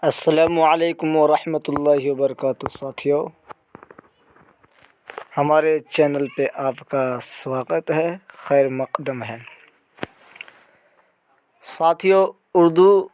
السلام علیکم ورحمۃ اللہ وبرکاتہ ساتھیوں، ہمارے چینل پہ آپ کا سواگت ہے، خیر مقدم ہے۔ ساتھیوں، اردو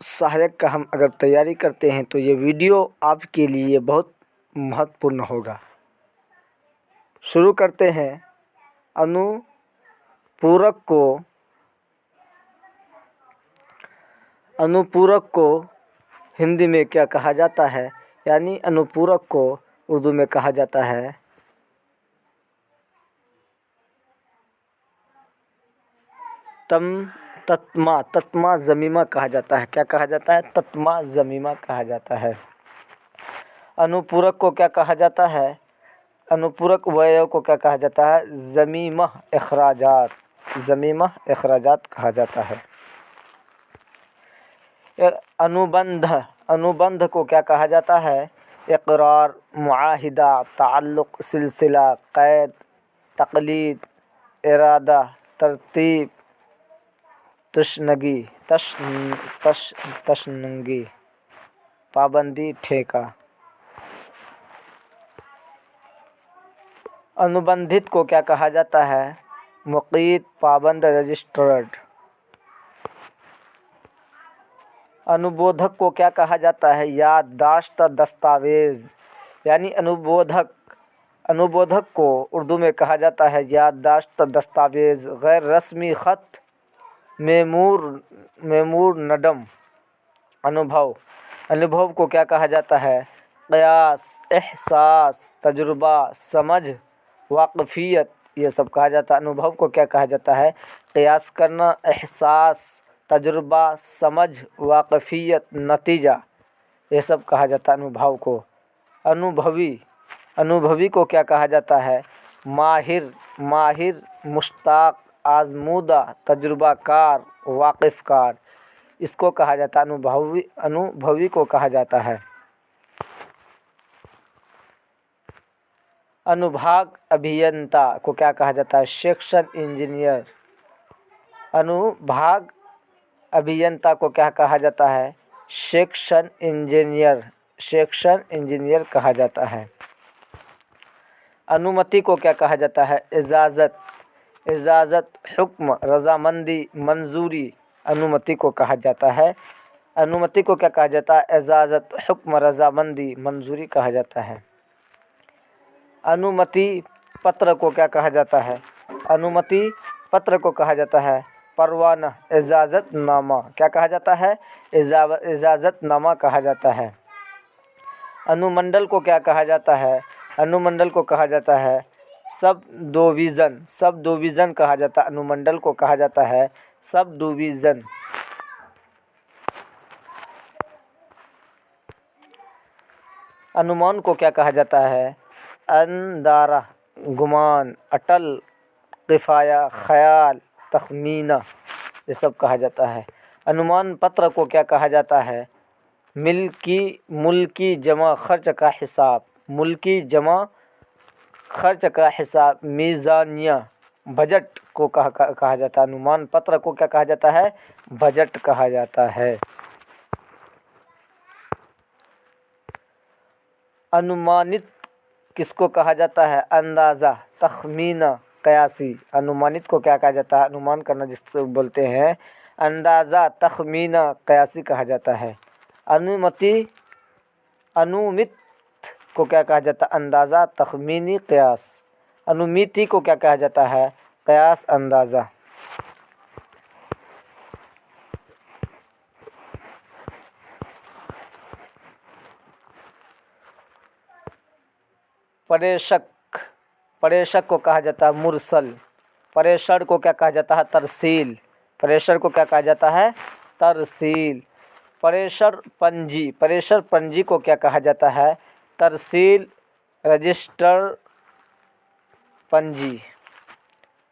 سہایک کا ہم اگر تیاری کرتے ہیں تو یہ ویڈیو آپ کے لیے بہت مہتوپورن ہوگا۔ شروع کرتے ہیں۔ انوپورک کو ہندی میں کیا کہا جاتا ہے؟ یعنی انوپورک کو اردو میں کہا جاتا ہے تتما ضمیمہ کہا جاتا ہے۔ کیا کہا جاتا ہے؟ تتما ضمیمہ کہا جاتا ہے۔ انوپورک کو کیا کہا جاتا ہے؟ انوپورک ویو کو کیا کہا جاتا ہے؟ ضمیمہ اخراجات کہا جاتا ہے۔ انوبندھ کو کیا کہا جاتا ہے؟ اقرار، معاہدہ، تعلق، سلسلہ، قید، تقلید، ارادہ، ترتیب، تشنگی، پابندی، ٹھیکہ۔ انوبندھت کو کیا کہا جاتا ہے؟ مقید، پابند، رجسٹرڈ۔ انوبودھک کو کیا کہا جاتا ہے؟ یادداشت، دستاویز۔ یعنی انوبودھک کو اردو میں کہا جاتا ہے یادداشت، دستاویز، غیر رسمی خط، میمورنڈم۔ انوبھو کو کیا کہا جاتا ہے؟ قیاس، احساس، تجربہ، سمجھ، واقفیت، یہ سب کہا جاتا ہے۔ انوبھو کو کیا کہا جاتا ہے؟ قیاس کرنا، احساس، تجربہ، سمجھ، واقفیت، نتیجہ، یہ سب کہا جاتا ہے انوبھو کو۔ انوبھوی کو کیا کہا جاتا ہے؟ ماہر، مشتاق، آزمودہ، تجربہ کار، واقف کار، اس کو کہا جاتا ہے انوبھوی کو کہا جاتا ہے۔ انوبھاگ ابھینتا کو کیا کہا جاتا ہے؟ Section engineer. انوبھاگ ابھینتا کو کیا کہا جاتا ہے؟ سیکشن انجینئر کہا جاتا ہے۔ انومتی کو کیا کہا جاتا ہے؟ اجازت، حکم، رضامندی، منظوری، انومتی کو کہا جاتا ہے۔ انومتی کو کیا کہا جاتا ہے؟ اجازت، حکم، رضامندی، منظوری کہا جاتا ہے۔ انومتی پتر کو کیا کہا جاتا ہے؟ انومتی پتر کو کہا جاتا ہے پروانہ، اجازت نامہ۔ کیا کہا جاتا ہے؟ اجازت نامہ کہا جاتا ہے۔ انومنڈل کو کیا کہا جاتا ہے؟ انومنڈل کو کہا جاتا ہے سب ڈویژن کہا جاتا ہے۔ انومنڈل کو کہا جاتا ہے سب ڈویژن۔ انومان کو کیا کہا جاتا ہے؟ اندارہ، گمان، اٹل، کفایہ، خیال، تخمینہ، یہ سب کہا جاتا ہے۔ انومان پتر کو کیا کہا جاتا ہے؟ ملکی جمع خرچ کا حساب، ملکی جمع خرچ کا حساب، میزانیہ، بجٹ کو کہا جاتا ہے۔ انومان پتر کو کیا کہا جاتا ہے؟ بجٹ کہا جاتا ہے۔ انومانت کس کو کہا جاتا ہے؟ اندازہ، تخمینہ، قیاسی۔ انومانت کو کیا کہا جاتا ہے؟ انومان کرنا جس کو بولتے ہیں اندازہ، تخمینہ، قیاسی کہا جاتا ہے۔ انومت کو کیا کہا جاتا ہے؟ اندازہ، تخمینی، قیاس۔ انومیتی کو کیا کہا جاتا ہے؟ قیاس، اندازہ۔ پریشک کو کہا جاتا ہے مرسل۔ پریشر کو کیا کہا جاتا ہے؟ ترسیل۔ پریشر کو کیا کہا جاتا ہے؟ ترسیل۔ پریشر پنجی کو کیا کہا جاتا ہے؟ ترسیل، رجسٹر پنجی۔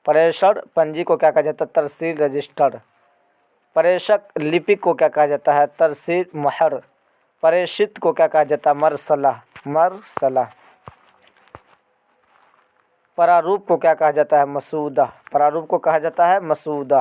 پریشر پنجی کو کیا کہا جاتا ہے؟ ترسیل، رجسٹر۔ پریشک لپک کو کیا کہا جاتا ہے؟ ترسیل، مہر۔ پریشت کو کیا کہا جاتا ہے؟ مرسلہ۔ پراروپ کو کیا کہا جاتا ہے؟ مسودہ۔ پراروپ کو کہا جاتا ہے مسودہ۔